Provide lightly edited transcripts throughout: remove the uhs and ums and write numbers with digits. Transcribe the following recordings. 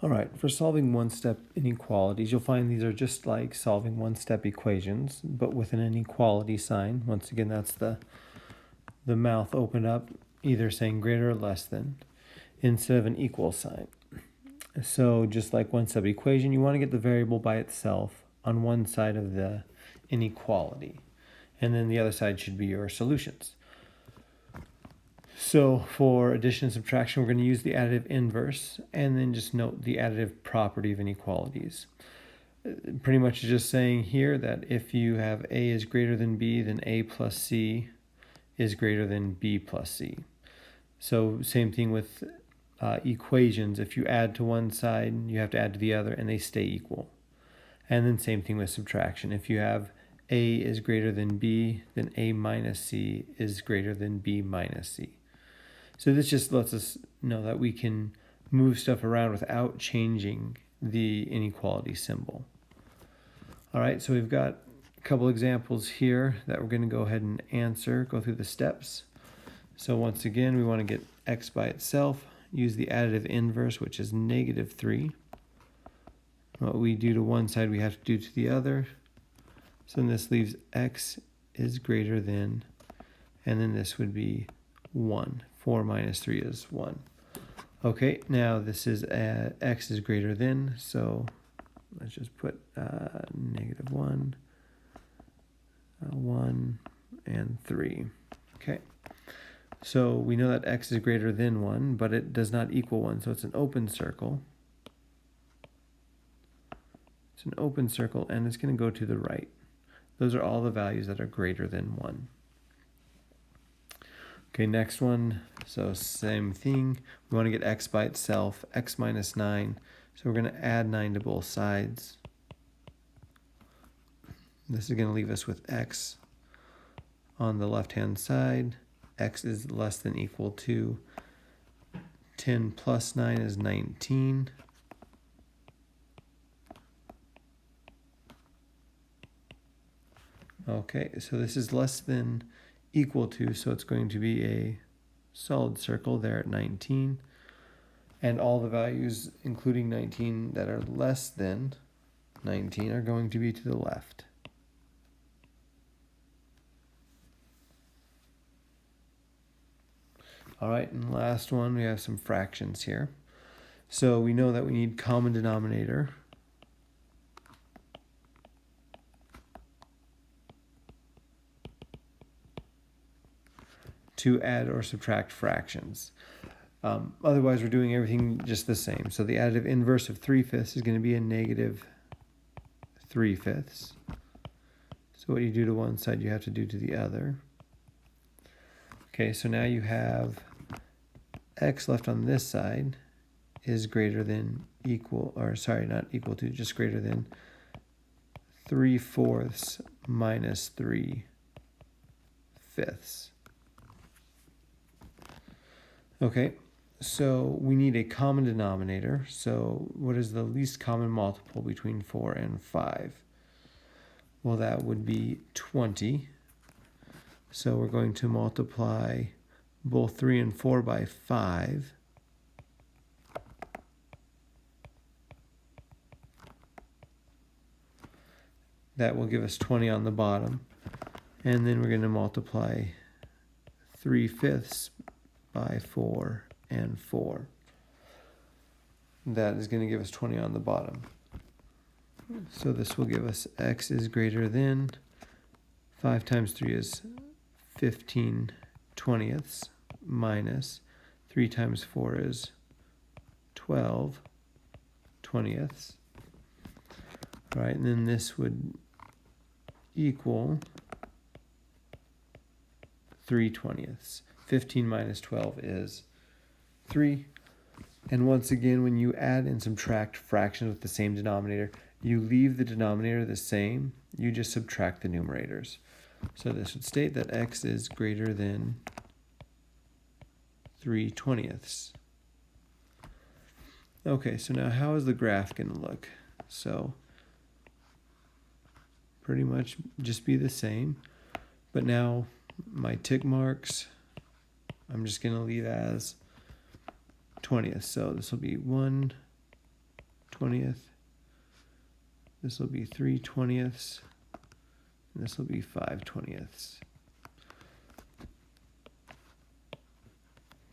All right, for solving one-step inequalities, you'll find these are just like solving one-step equations, but with an inequality sign. Once again, that's the mouth opened up, either saying greater or less than, instead of an equal sign. So just like one-step equation, you want to get the variable by itself on one side of the inequality, and then the other side should be your solutions. So for addition and subtraction, we're going to use the additive inverse, and then just note the additive property of inequalities. Pretty much just saying here that if you have A is greater than B, then A plus C is greater than B plus C. So same thing with equations. If you add to one side, you have to add to the other, and they stay equal. And then same thing with subtraction. If you have A is greater than B, then A minus C is greater than B minus C. So this just lets us know that we can move stuff around without changing the inequality symbol. All right, so we've got a couple examples here that we're going to go ahead and answer, go through the steps. So once again, we want to get x by itself, use the additive inverse, which is -3. What we do to one side, we have to do to the other. So then this leaves x is greater than, and then this would be 1. 4 minus 3 is 1. Okay, now this is x is greater than, so let's just put -1, 1, and 3. Okay, so we know that x is greater than 1, but it does not equal 1, so it's an open circle. It's an open circle, and it's going to go to the right. Those are all the values that are greater than 1. Okay, next one, so same thing. We want to get x by itself, x minus 9. So we're going to add 9 to both sides. This is going to leave us with x on the left-hand side. X is less than equal to 10 plus 9 is 19. Okay, so this is less than equal to, so it's going to be a solid circle there at 19. And all the values, including 19, that are less than 19 are going to be to the left. All right, and the last one, we have some fractions here. So we know that we need common denominator. To add or subtract fractions. Otherwise, we're doing everything just the same. So the additive inverse of 3/5 is going to be a -3/5. So what you do to one side, you have to do to the other. Okay, so now you have x left on this side is greater than equal, or sorry, not equal to, just greater than 3/4 minus 3/5. Okay, so we need a common denominator. So what is the least common multiple between 4 and 5? Well, that would be 20. So we're going to multiply both 3 and 4 by 5. That will give us 20 on the bottom. And then we're going to multiply 3/5 by 4 and 4. That is going to give us 20 on the bottom. So this will give us x is greater than 5 times 3 is 15/20 minus 3 times 4 is 12/20. All right, and then this would equal 3/20. 15 minus 12 is 3. And once again, when you add and subtract fractions with the same denominator, you leave the denominator the same. You just subtract the numerators. So this would state that x is greater than 3/20. Okay, so now how is the graph going to look? So pretty much just be the same. But now my tick marks, I'm just going to leave as 20th. So this will be 1, 20th. This will be 3/20ths. And this will be 5/20ths.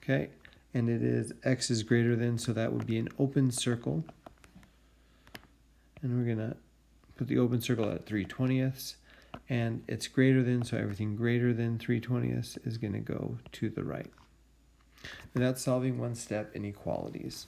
Okay, and it is x is greater than, so that would be an open circle. And we're gonna put the open circle at 3/20ths, and it's greater than, so everything greater than 3/20ths is gonna go to the right. And that's solving one-step inequalities.